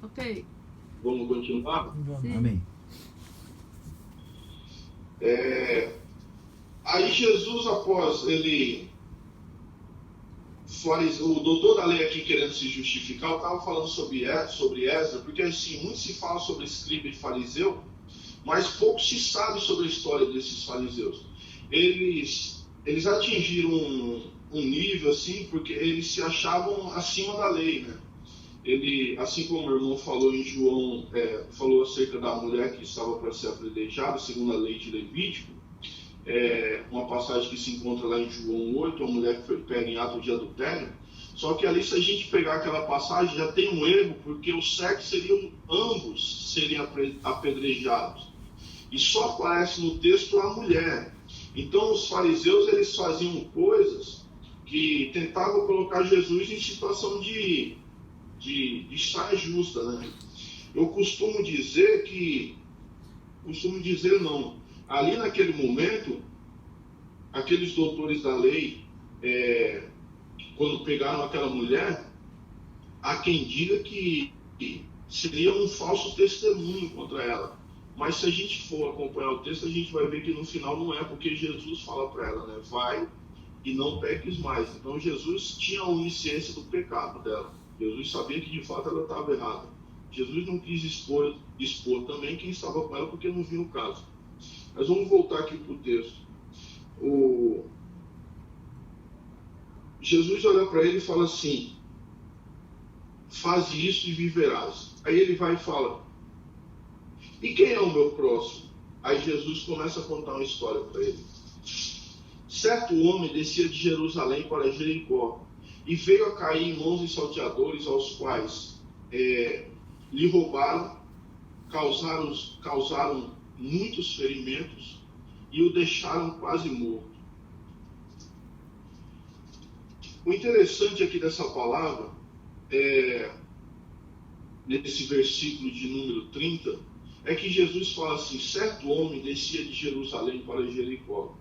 Ok. Vamos continuar? Sim. Amém. Aí Jesus, após ele... O doutor da lei aqui querendo se justificar, eu estava falando sobre Esdras, porque assim, muito se fala sobre escriba e fariseu, mas pouco se sabe sobre a história desses fariseus. Eles atingiram um nível assim, porque eles se achavam acima da lei, né? Assim como o irmão falou em João, falou acerca da mulher que estava para ser apedrejada, segundo a lei de Levítico, uma passagem que se encontra lá em João 8, uma mulher que foi pega em ato de adultério. Só que ali, se a gente pegar aquela passagem, já tem um erro, porque o certo seriam ambos serem apedrejados. E só aparece no texto a mulher. Então, os fariseus, eles faziam coisas que tentavam colocar Jesus em situação de saia justa, né? Eu costumo dizer não. Ali naquele momento, aqueles doutores da lei, quando pegaram aquela mulher, há quem diga que seria um falso testemunho contra ela. Mas se a gente for acompanhar o texto, a gente vai ver que no final não é, porque Jesus fala para ela, né? Vai e não peques mais. Então Jesus tinha a onisciência do pecado dela. Jesus sabia que de fato ela estava errada. Jesus não quis expor também quem estava com ela, porque não viu o caso. Mas vamos voltar aqui para o texto. Jesus olha para ele e fala assim: faze isso e viverás. Aí ele vai e fala: e quem é o meu próximo? Aí Jesus começa a contar uma história para ele. Certo homem descia de Jerusalém para Jericó e veio a cair em mãos de salteadores, aos quais lhe roubaram, causaram muitos ferimentos e o deixaram quase morto. O interessante aqui dessa palavra, nesse versículo de número 30, é que Jesus fala assim: certo homem descia de Jerusalém para Jericó.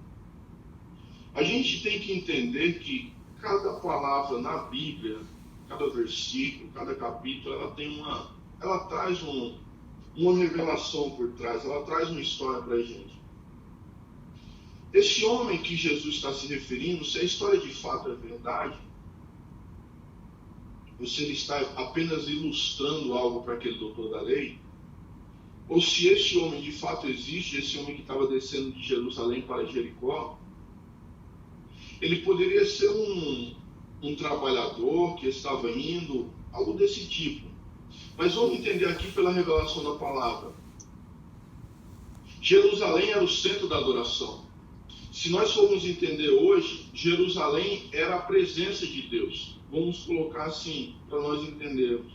A gente tem que entender que cada palavra na Bíblia, cada versículo, cada capítulo, ela traz uma revelação por trás, ela traz uma história para a gente. Esse homem que Jesus está se referindo, se a história de fato é verdade, ou se ele está apenas ilustrando algo para aquele doutor da lei, ou se esse homem de fato existe, esse homem que estava descendo de Jerusalém para Jericó, ele poderia ser um trabalhador que estava indo, algo desse tipo. Mas vamos entender aqui pela revelação da palavra. Jerusalém era o centro da adoração. Se nós formos entender hoje, Jerusalém era a presença de Deus. Vamos colocar assim, para nós entendermos.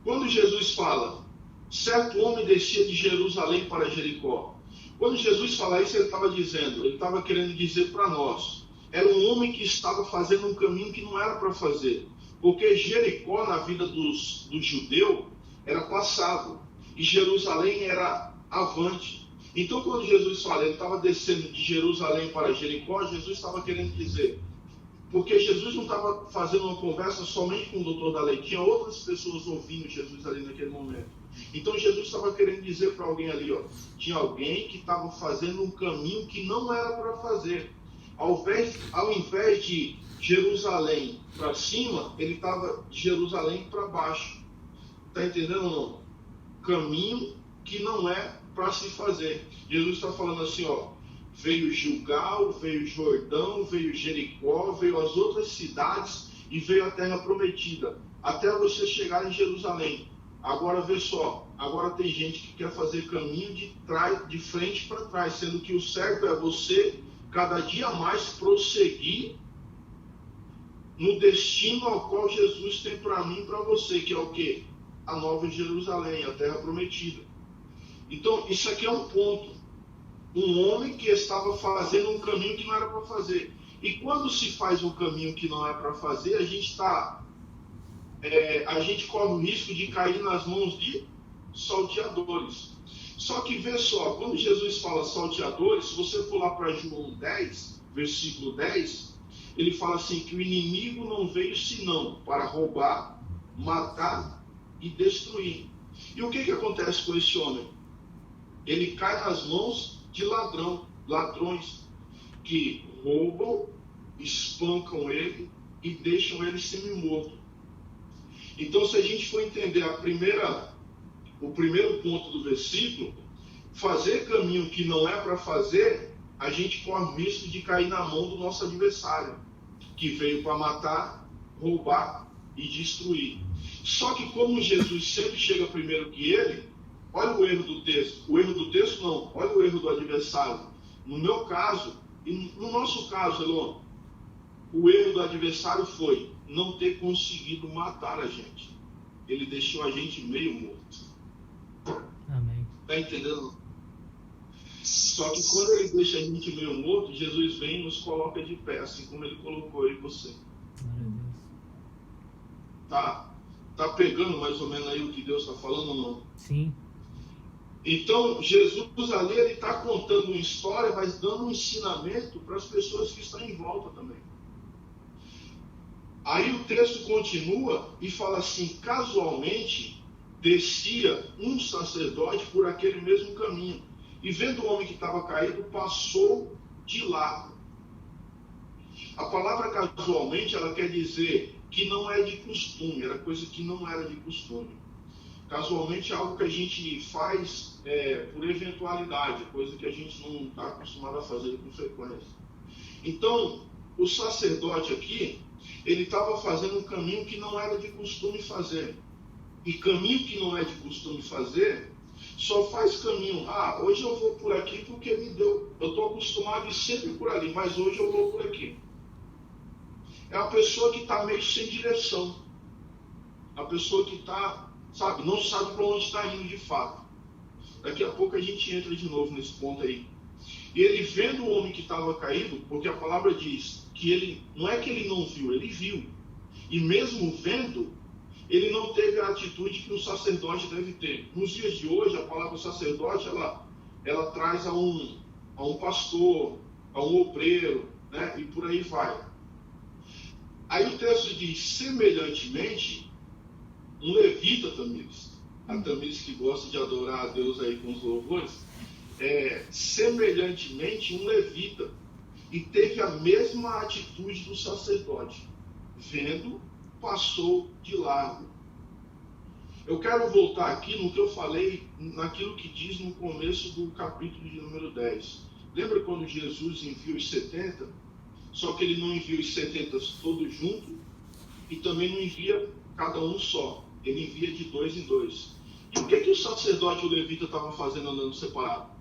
Quando Jesus fala, certo homem descia de Jerusalém para Jericó. Quando Jesus fala isso, ele estava querendo dizer para nós, era um homem que estava fazendo um caminho que não era para fazer. Porque Jericó, na vida dos judeus, era passado. E Jerusalém era avante. Então, quando Jesus fala, ele estava descendo de Jerusalém para Jericó, Jesus estava querendo dizer, porque Jesus não estava fazendo uma conversa somente com o doutor da lei, tinha outras pessoas ouvindo Jesus ali naquele momento. Então, Jesus estava querendo dizer para alguém ali, tinha alguém que estava fazendo um caminho que não era para fazer. Ao invés de Jerusalém para cima, ele estava de Jerusalém para baixo. Está entendendo ou não? Caminho que não é para se fazer. Jesus está falando assim, veio Gilgal, veio Jordão, veio Jericó, veio as outras cidades e veio a terra prometida, até você chegar em Jerusalém. Agora vê só, agora tem gente que quer fazer caminho de frente para trás, sendo que o certo é você cada dia mais prosseguir no destino ao qual Jesus tem para mim e para você, que é o quê? A Nova Jerusalém, a terra prometida. Então, isso aqui é um ponto. Um homem que estava fazendo um caminho que não era para fazer. E quando se faz um caminho que não é para fazer, a gente corre o risco de cair nas mãos de salteadores. Só que vê só, quando Jesus fala salteadores, se você for lá para João 10, versículo 10, ele fala assim, que o inimigo não veio senão para roubar, matar e destruir. E o que acontece com esse homem? Ele cai nas mãos de ladrões que roubam, espancam ele e deixam ele semi-morto. Então, se a gente for entender o primeiro ponto do versículo, fazer caminho que não é para fazer, a gente corre o risco de cair na mão do nosso adversário, que veio para matar, roubar e destruir. Só que como Jesus sempre chega primeiro que ele, olha o erro do texto. O erro do texto não, olha o erro do adversário. No meu caso, e no nosso caso, Elon, o erro do adversário foi não ter conseguido matar a gente. Ele deixou a gente meio morto. Amém. Está entendendo? Só que quando ele deixa a gente meio morto, Jesus vem e nos coloca de pé, assim como ele colocou eu e você. Glória a Deus. Tá pegando mais ou menos aí o que Deus está falando ou não? Sim. Então, Jesus ali, ele está contando uma história, mas dando um ensinamento para as pessoas que estão em volta também. Aí o texto continua e fala assim, casualmente, descia um sacerdote por aquele mesmo caminho, e vendo o homem que estava caído, passou de lado. A palavra casualmente, ela quer dizer que não é de costume, era coisa que não era de costume. Casualmente é algo que a gente faz por eventualidade, coisa que a gente não está acostumado a fazer com frequência. Então, o sacerdote aqui, ele estava fazendo um caminho que não era de costume fazer. E caminho que não é de costume fazer, só faz caminho. Hoje eu vou por aqui porque me deu. Eu estou acostumado a ir sempre por ali, mas hoje eu vou por aqui. É a pessoa que está meio sem direção. A pessoa que está, não sabe para onde está indo de fato. Daqui a pouco a gente entra de novo nesse ponto aí. E ele vendo o homem que estava caído, porque a palavra diz que ele, não é que ele não viu, ele viu. E mesmo vendo, ele não teve a atitude que um sacerdote deve ter. Nos dias de hoje, a palavra sacerdote, ela traz a um pastor, a um obreiro, né? E por aí vai. Aí o texto diz, semelhantemente, um levita, Tamires, a Tamires que gosta de adorar a Deus aí com os louvores, semelhantemente um levita, e teve a mesma atitude do sacerdote, vendo, passou de largo. Eu quero voltar aqui no que eu falei, naquilo que diz no começo do capítulo de número 10. Lembra quando Jesus envia os 70? Só que ele não envia os 70 todos juntos e também não envia cada um só. Ele envia de 2 em 2. E o que o sacerdote e o levita estavam fazendo andando separado?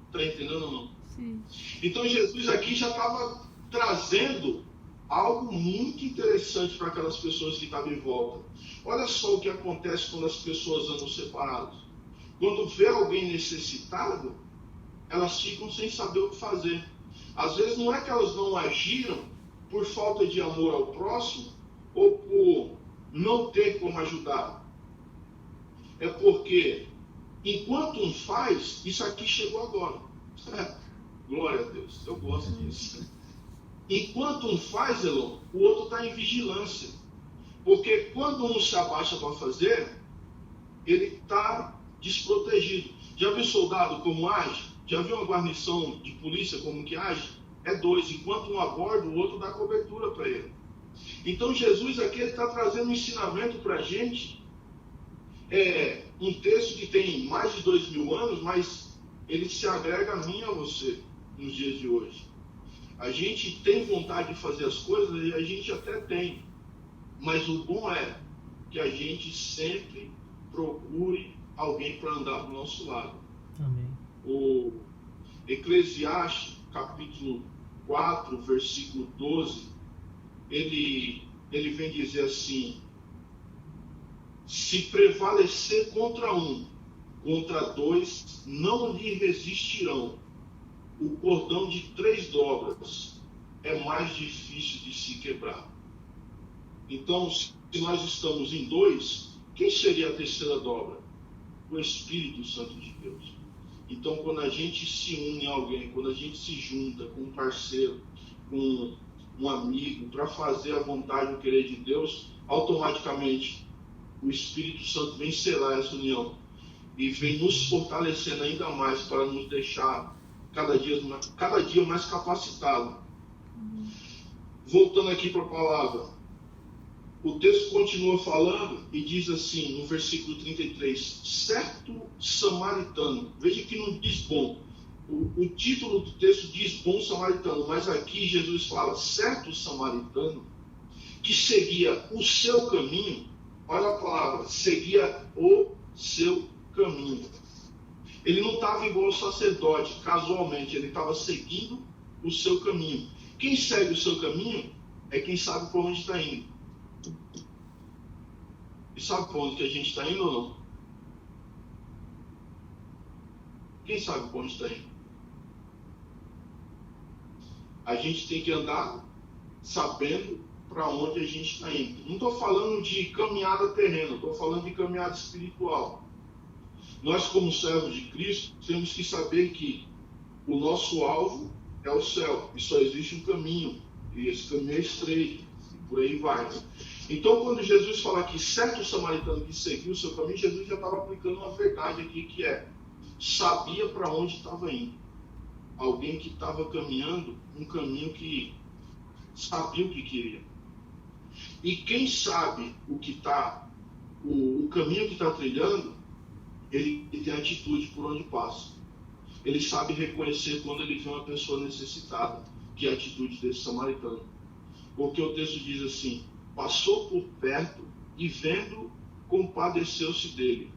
Está entendendo ou não? Sim. Então Jesus aqui já estava trazendo algo muito interessante para aquelas pessoas que estavam em volta. Olha só o que acontece quando as pessoas andam separadas. Quando vê alguém necessitado, elas ficam sem saber o que fazer. Às vezes não é que elas não agiram por falta de amor ao próximo ou por não ter como ajudar. É porque, enquanto um faz, isso aqui chegou agora. Glória a Deus, eu gosto disso. Enquanto um faz, Elon, o outro está em vigilância. Porque quando um se abaixa para fazer, ele está desprotegido. Já viu soldado como age? Já viu uma guarnição de polícia como que age? É 2. Enquanto um aborda, o outro dá cobertura para ele. Então Jesus aqui está trazendo um ensinamento para a gente. É um texto que tem mais de 2000 anos, mas ele se agrega a mim e a você nos dias de hoje. A gente tem vontade de fazer as coisas e a gente até tem. Mas o bom é que a gente sempre procure alguém para andar do nosso lado. Amém. O Eclesiastes, capítulo 4, versículo 12, ele vem dizer assim: se prevalecer contra um, contra 2, não lhe resistirão. O cordão de 3 dobras é mais difícil de se quebrar. Então, se nós estamos em 2, quem seria a terceira dobra? O Espírito Santo de Deus. Então, quando a gente se une a alguém, quando a gente se junta com um parceiro, com um amigo, para fazer a vontade e o querer de Deus, automaticamente o Espírito Santo vem selar essa união e vem nos fortalecendo ainda mais para nos deixar cada dia mais capacitado. Voltando aqui para a palavra, o texto continua falando e diz assim, no versículo 33, certo samaritano, veja que não diz bom, o título do texto diz bom samaritano, mas aqui Jesus fala certo samaritano, que seguia o seu caminho, olha a palavra, seguia o seu caminho. Ele não estava igual ao sacerdote, casualmente, ele estava seguindo o seu caminho. Quem segue o seu caminho é quem sabe para onde está indo. E sabe para onde que a gente está indo ou não? Quem sabe para onde está indo? A gente tem que andar sabendo para onde a gente está indo. Não estou falando de caminhada terrena, estou falando de caminhada espiritual. Nós, como servos de Cristo, temos que saber que o nosso alvo é o céu, e só existe um caminho, e esse caminho é estreito, e por aí vai. Então, quando Jesus fala aqui, certo samaritano que seguiu o seu caminho, Jesus já estava aplicando uma verdade aqui, que é, sabia para onde estava indo. Alguém que estava caminhando um caminho que sabia o que queria. E quem sabe o caminho que está trilhando, ele tem atitude por onde passa. Ele sabe reconhecer quando ele vê uma pessoa necessitada, que é a atitude desse samaritano. Porque o texto diz assim, passou por perto e vendo, compadeceu-se dele.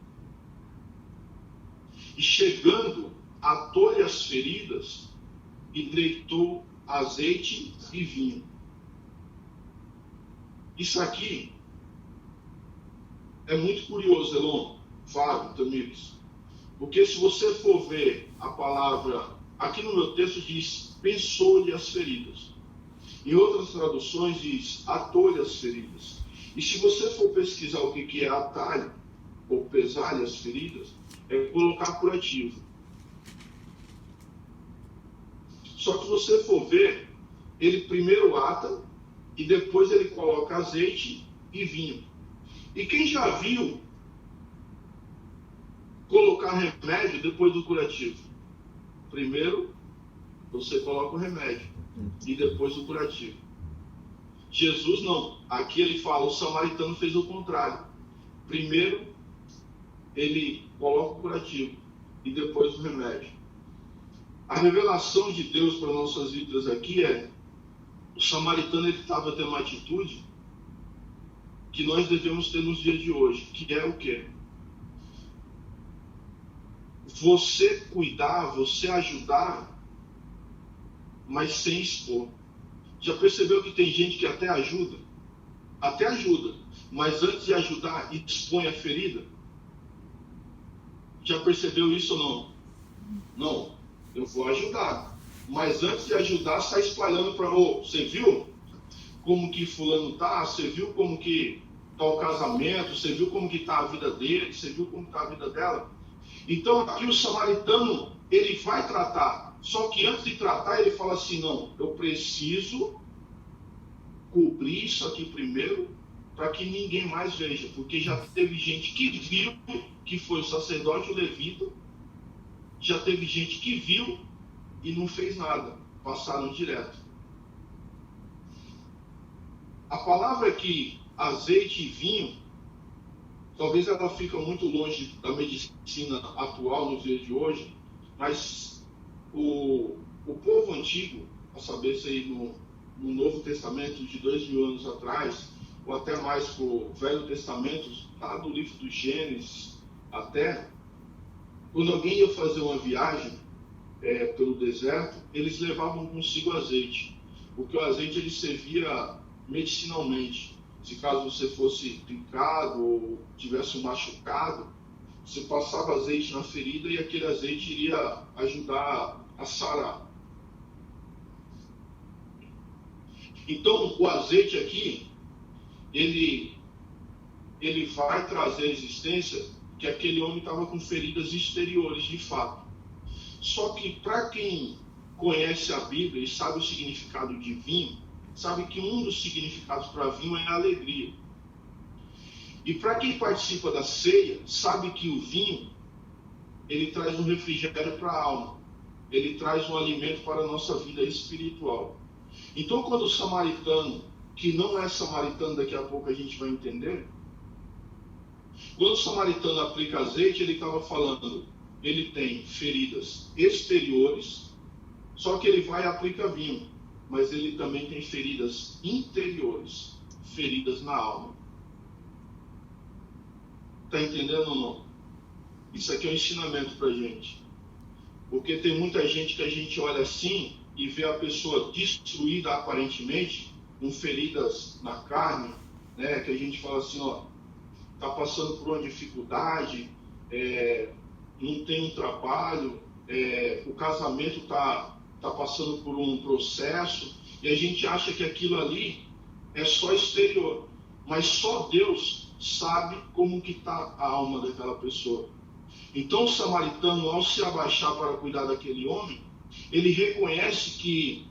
E chegando, atou-lhe as feridas e deitou azeite e vinho. Isso aqui é muito curioso, Elon, Fábio, Tamires. Porque se você for ver a palavra, aqui no meu texto diz, pensou-lhe as feridas. Em outras traduções diz, atou-lhe as feridas. E se você for pesquisar o que é atalho, ou pesar-lhe as feridas, é colocar curativo. Só que se você for ver, ele primeiro ata, e depois ele coloca azeite e vinho. E quem já viu colocar remédio depois do curativo? Primeiro, você coloca o remédio e depois o curativo. Jesus não. Aqui ele fala, o samaritano fez o contrário. Primeiro, ele coloca o curativo e depois o remédio. A revelação de Deus para nossas vidas aqui é, o samaritano ele estava tendo uma atitude que nós devemos ter nos dias de hoje, que é o quê? Você cuidar, você ajudar, mas sem expor. Já percebeu que tem gente que até ajuda? Até ajuda, mas antes de ajudar, expõe a ferida? Já percebeu isso ou não? Não, eu vou ajudar. Mas antes de ajudar, está espalhando para você viu como que fulano está? Você viu como que está o casamento? Você viu como que está a vida dele? Você viu como está a vida dela? Então aqui o samaritano, ele vai tratar. Só que antes de tratar, ele fala assim, não, eu preciso cobrir isso aqui primeiro, para que ninguém mais veja. Porque já teve gente que viu, que foi o sacerdote, o levita. Já teve gente que viu e não fez nada, passaram direto. A palavra aqui, azeite e vinho, talvez ela fica muito longe da medicina atual nos dias de hoje, mas o povo antigo, a saber se aí no Novo Testamento de 2000 anos atrás, ou até mais para o Velho Testamento, lá do livro do Gênesis até, quando alguém ia fazer uma viagem pelo deserto, eles levavam consigo azeite, porque o azeite ele servia medicinalmente. Se caso você fosse picado ou tivesse um machucado, você passava azeite na ferida e aquele azeite iria ajudar a sarar. Então o azeite aqui, ele vai trazer a existência que aquele homem estava com feridas exteriores de fato. Só que para quem conhece a Bíblia e sabe o significado de vinho, sabe que um dos significados para vinho é a alegria. E para quem participa da ceia, sabe que o vinho, ele traz um refrigério para a alma. Ele traz um alimento para a nossa vida espiritual. Então, quando o samaritano, que não é samaritano, daqui a pouco a gente vai entender, quando o samaritano aplica azeite, ele estava falando, ele tem feridas exteriores, só que ele vai e aplica vinho, mas ele também tem feridas interiores, feridas na alma. Está entendendo ou não? Isso aqui é um ensinamento para a gente. Porque tem muita gente que a gente olha assim e vê a pessoa destruída aparentemente, com feridas na carne, né? Que a gente fala assim, ó, está passando por uma dificuldade, não tem um trabalho, o casamento está passando por um processo, e a gente acha que aquilo ali é só exterior. Mas só Deus sabe como que está a alma daquela pessoa. Então o samaritano, ao se abaixar para cuidar daquele homem, ele reconhece que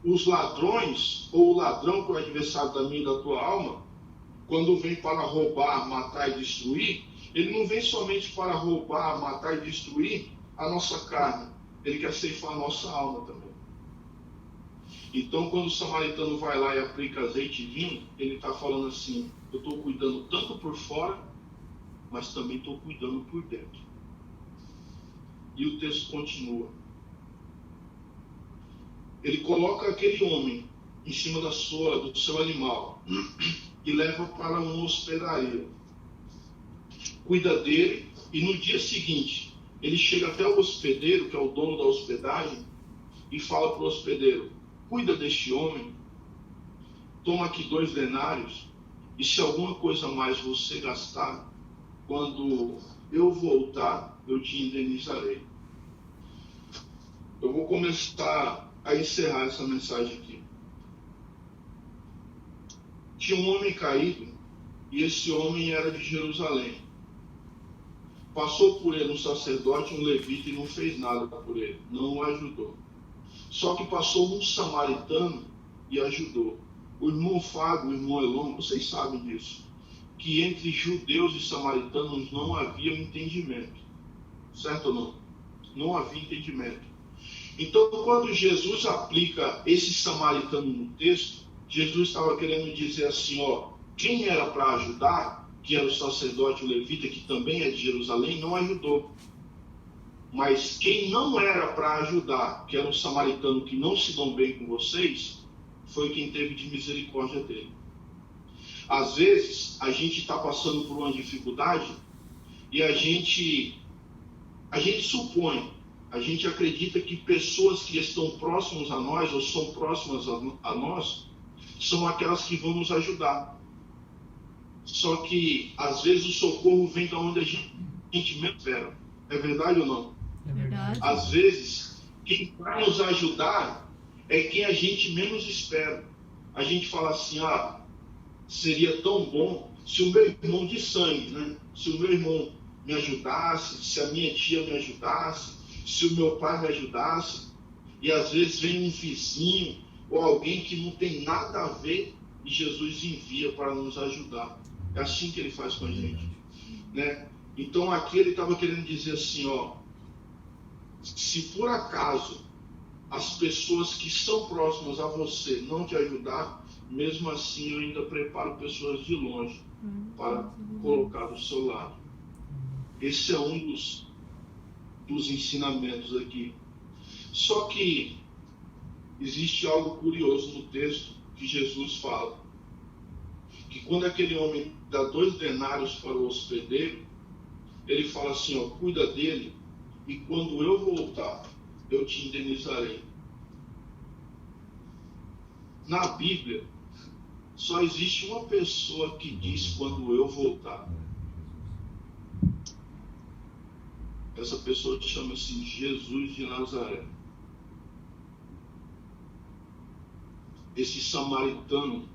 os ladrões, ou o ladrão, que é o adversário da minha e da tua alma, quando vem para roubar, matar e destruir, ele não vem somente para roubar, matar e destruir a nossa carne, ele quer ceifar a nossa alma também. Então, quando o samaritano vai lá e aplica azeite e vinho, ele está falando assim, eu estou cuidando tanto por fora, mas também estou cuidando por dentro. E o texto continua. Ele coloca aquele homem em cima do seu animal e leva para uma hospedaria. Cuida dele e no dia seguinte ele chega até o hospedeiro, que é o dono da hospedagem, e fala para o hospedeiro, cuida deste homem, toma aqui 2 denários e se alguma coisa mais você gastar, quando eu voltar, eu te indenizarei. Eu vou começar a encerrar essa mensagem aqui. Tinha um homem caído, e esse homem era de Jerusalém. Passou por ele um sacerdote, um levita, e não fez nada por ele, não o ajudou. Só que passou um samaritano e ajudou. O irmão Fábio, o irmão Elon, vocês sabem disso, que entre judeus e samaritanos não havia entendimento. Certo ou não? Não havia entendimento. Então, quando Jesus aplica esse samaritano no texto, Jesus estava querendo dizer assim, ó, quem era para ajudar, que era o sacerdote, o levita, que também é de Jerusalém, não ajudou. Mas quem não era para ajudar, que era um samaritano que não se dão bem com vocês, foi quem teve de misericórdia dele. Às vezes, a gente está passando por uma dificuldade e a gente supõe, a gente acredita que pessoas que estão próximas a nós ou são próximas a nós são aquelas que vão nos ajudar. Só que, às vezes, o socorro vem de onde a gente menos espera. É verdade ou não? É verdade. Às vezes, quem vai nos ajudar é quem a gente menos espera. A gente fala assim, seria tão bom se o meu irmão de sangue, né? Se o meu irmão me ajudasse, se a minha tia me ajudasse, se o meu pai me ajudasse. E às vezes vem um vizinho ou alguém que não tem nada a ver e Jesus envia para nos ajudar. É assim que ele faz com a gente, né? Então aqui ele estava querendo dizer assim, se por acaso as pessoas que estão próximas a você não te ajudar, mesmo assim eu ainda preparo pessoas de longe para colocar do seu lado. Esse é um dos ensinamentos aqui. Só que existe algo curioso no texto que Jesus fala, que quando aquele homem dá 2 denários para o hospedeiro, ele fala assim, cuida dele, e quando eu voltar, eu te indenizarei. Na Bíblia, só existe uma pessoa que diz quando eu voltar. Essa pessoa chama-se Jesus de Nazaré. Esse samaritano,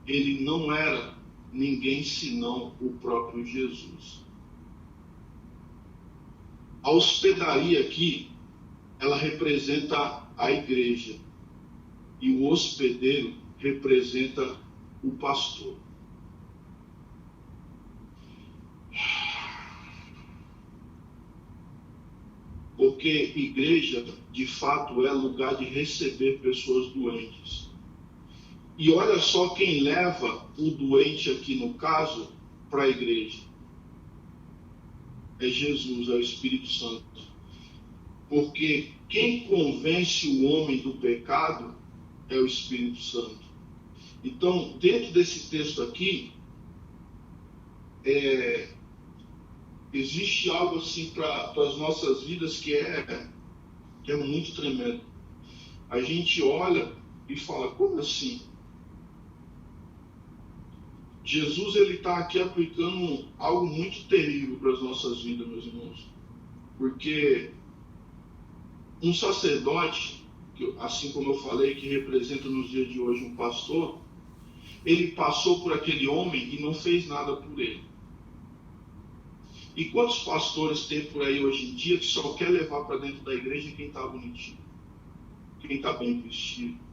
ele não era ninguém senão o próprio Jesus. A hospedaria aqui, ela representa a igreja. E o hospedeiro representa o pastor. Porque igreja, de fato, é lugar de receber pessoas doentes. E olha só quem leva o doente aqui, no caso, para a igreja. É Jesus, é o Espírito Santo. Porque quem convence o homem do pecado é o Espírito Santo. Então, dentro desse texto aqui, existe algo assim para as nossas vidas que é muito tremendo. A gente olha e fala, como assim? Jesus está aqui aplicando algo muito terrível para as nossas vidas, meus irmãos. Porque um sacerdote, assim como eu falei, que representa nos dias de hoje um pastor, ele passou por aquele homem e não fez nada por ele. E quantos pastores tem por aí hoje em dia que só quer levar para dentro da igreja quem está bonitinho, quem está bem vestido,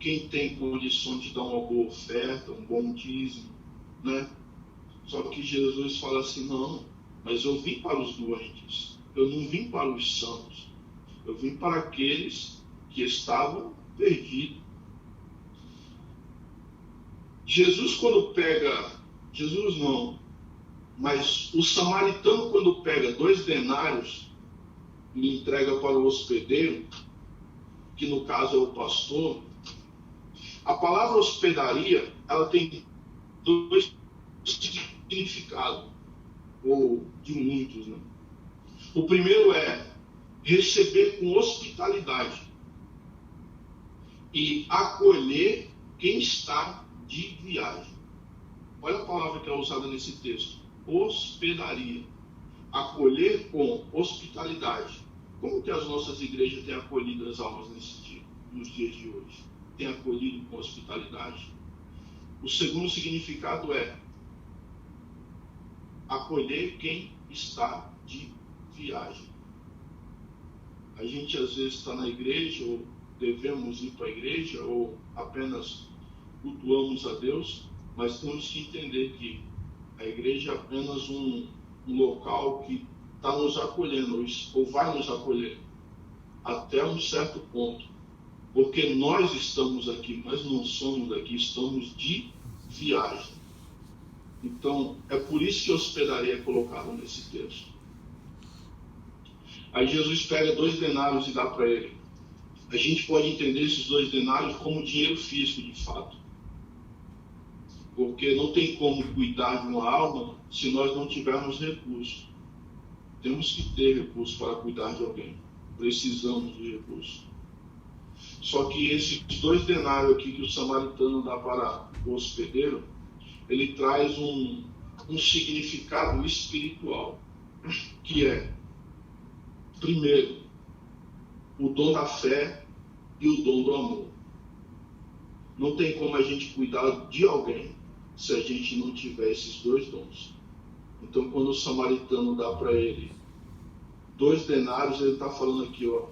quem tem condições de dar uma boa oferta, um bom dízimo, né? Só que Jesus fala assim, não, mas eu vim para os doentes, eu não vim para os sãos, eu vim para aqueles que estavam perdidos. Jesus não, mas o samaritano quando pega 2 denários e entrega para o hospedeiro, que no caso é o pastor, a palavra hospedaria, ela tem 2 significados, ou de muitos, né? O primeiro é receber com hospitalidade e acolher quem está de viagem. Olha a palavra que é usada nesse texto, hospedaria, acolher com hospitalidade. Como que as nossas igrejas têm acolhido as almas nos dias de hoje? Têm acolhido com hospitalidade? O segundo significado é acolher quem está de viagem. A gente às vezes está na igreja, ou devemos ir para a igreja, ou apenas cultuamos a Deus, mas temos que entender que a igreja é apenas um local que está nos acolhendo, ou vai nos acolher, até um certo ponto. Porque nós estamos aqui, mas não somos daqui, estamos de viagem. Então, é por isso que a hospedaria é colocada nesse texto. Aí Jesus pega 2 denários e dá para ele. A gente pode entender esses 2 denários como dinheiro físico, de fato. Porque não tem como cuidar de uma alma se nós não tivermos recursos. Temos que ter recursos para cuidar de alguém. Precisamos de recursos. Só que esses 2 denários aqui que o samaritano dá para o hospedeiro, ele traz um significado espiritual, que é, primeiro, o dom da fé e o dom do amor. Não tem como a gente cuidar de alguém se a gente não tiver esses 2 dons. Então, quando o samaritano dá para ele 2 denários, ele está falando aqui, ó,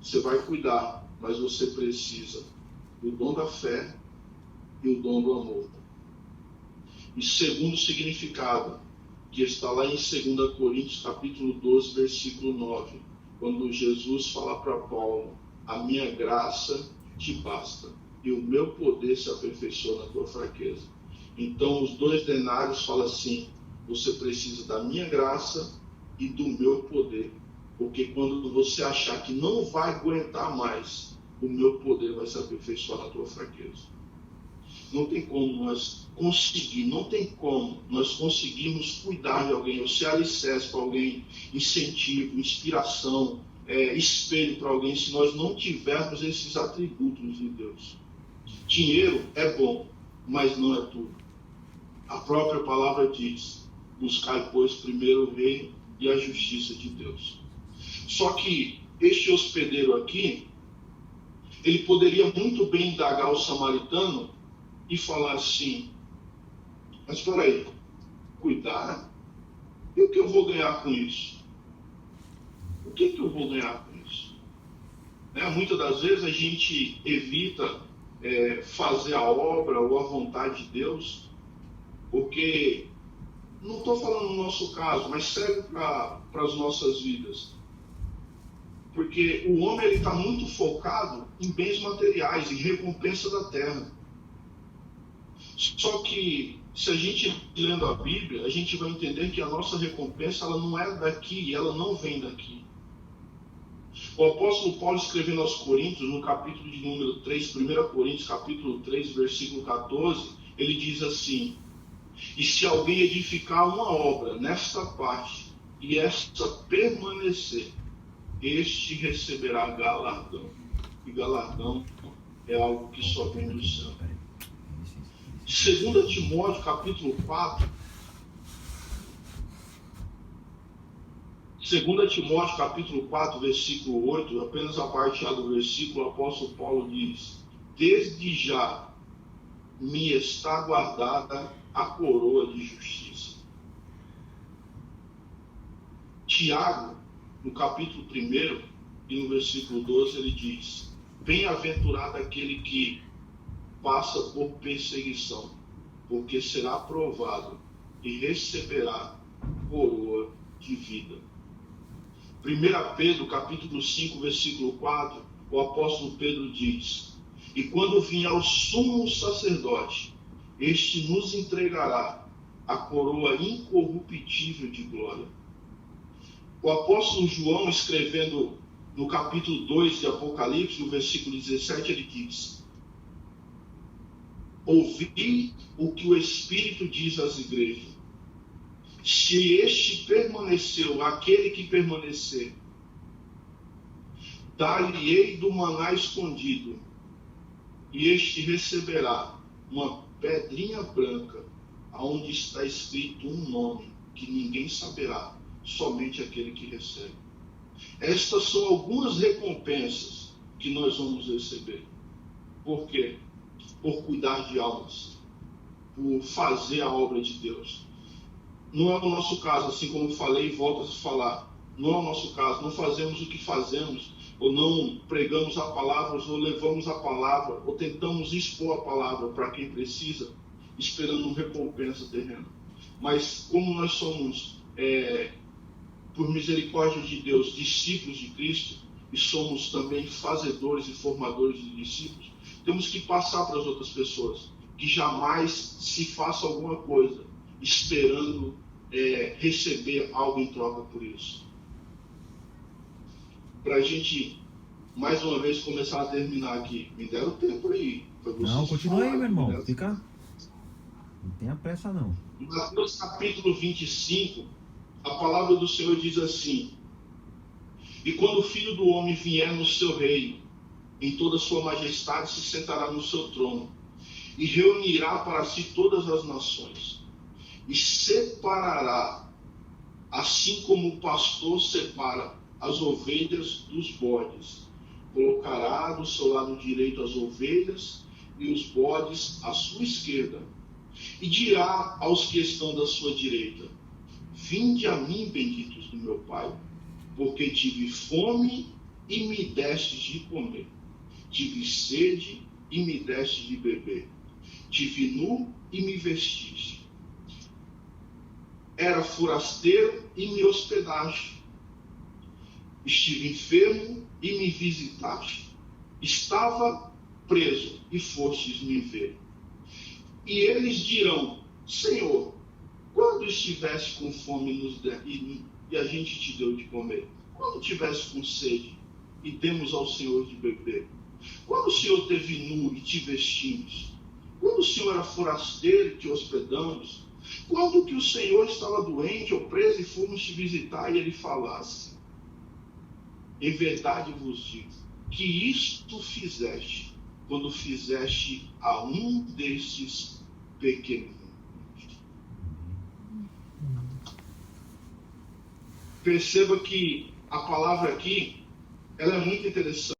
você vai cuidar, mas você precisa do dom da fé e o dom do amor. E segundo significado, que está lá em 2 Coríntios, capítulo 12, versículo 9, quando Jesus fala para Paulo, a minha graça te basta, e o meu poder se aperfeiçoa na tua fraqueza. Então, os 2 denários falam assim, você precisa da minha graça e do meu poder, porque quando você achar que não vai aguentar mais, o meu poder vai se aperfeiçoar na tua fraqueza. Não tem como nós conseguirmos cuidar de alguém, ou ser alicerce para alguém, incentivo, inspiração, espelho para alguém, se nós não tivermos esses atributos de Deus. Dinheiro é bom, mas não é tudo. A própria palavra diz, buscai, pois, primeiro o reino e a justiça de Deus. Só que este hospedeiro aqui, ele poderia muito bem indagar o samaritano e falar assim, mas espera aí, cuidar? E o que eu vou ganhar com isso? O que eu vou ganhar com isso? Muitas das vezes a gente evita fazer a obra ou a vontade de Deus, porque, não estou falando no nosso caso, mas serve para as nossas vidas. Porque o homem está muito focado em bens materiais, em recompensa da terra. Só que, se a gente lendo a Bíblia, a gente vai entender que a nossa recompensa ela não é daqui, ela não vem daqui. O apóstolo Paulo, escrevendo aos Coríntios, no capítulo de número 3, 1 Coríntios, capítulo 3, versículo 14, ele diz assim: e se alguém edificar uma obra nesta parte, e esta permanecer, este receberá galardão. E galardão é algo que só vem do céu. 2 Timóteo, capítulo 4, 2 Timóteo, capítulo 4, versículo 8, apenas a parte A do versículo, o apóstolo Paulo diz: desde já me está guardada a coroa de justiça. Tiago, no capítulo 1 e no versículo 12, ele diz: bem-aventurado aquele que passa por perseguição, porque será aprovado e receberá coroa de vida. 1 Pedro, capítulo 5, versículo 4, o apóstolo Pedro diz: e quando vier o sumo sacerdote, este nos entregará a coroa incorruptível de glória. O apóstolo João, escrevendo no capítulo 2 de Apocalipse, no versículo 17, ele diz: ouvi o que o Espírito diz às igrejas. Se este permaneceu, aquele que permanecer, dar-lhe-ei do maná escondido, e este receberá uma pedrinha branca, aonde está escrito um nome que ninguém saberá, somente aquele que recebe. Estas são algumas recompensas que nós vamos receber. Por quê? Por cuidar de almas, por fazer a obra de Deus. Não é o nosso caso, assim como eu falei e volto a falar, não é o nosso caso, não fazemos o que fazemos, ou não pregamos a palavra, ou levamos a palavra, ou tentamos expor a palavra para quem precisa, esperando uma recompensa terrena. Mas como nós somos, por misericórdia de Deus, discípulos de Cristo, e somos também fazedores e formadores de discípulos, temos que passar para as outras pessoas, que jamais se faça alguma coisa esperando receber algo em troca por isso. Para a gente, mais uma vez, começar a terminar aqui. Me deram tempo aí. Não, continua aí, meu irmão. Fica... Não tenha pressa, não. Em Mateus capítulo 25, a palavra do Senhor diz assim: e quando o Filho do Homem vier no seu reino, em toda a sua majestade, se sentará no seu trono, e reunirá para si todas as nações, e separará, assim como o pastor separa as ovelhas dos bodes. Colocará do seu lado direito as ovelhas e os bodes à sua esquerda. E dirá aos que estão da sua direita: vinde a mim, benditos do meu Pai, porque tive fome e me destes de comer, tive sede e me destes de beber, tive nu e me vestiste, era forasteiro e me hospedaste, estive enfermo e me visitaste, estava preso e fostes me ver. E eles dirão: Senhor, quando estivesse com fome e a gente te deu de comer? Quando estivesse com sede e demos ao Senhor de beber? Quando o Senhor teve nu e te vestimos? Quando o Senhor era forasteiro e te hospedamos? Quando que o Senhor estava doente ou preso e fomos te visitar e ele falasse: em verdade vos digo que isto fizeste quando fizeste a um destes pequeninos. Perceba que a palavra aqui, ela é muito interessante.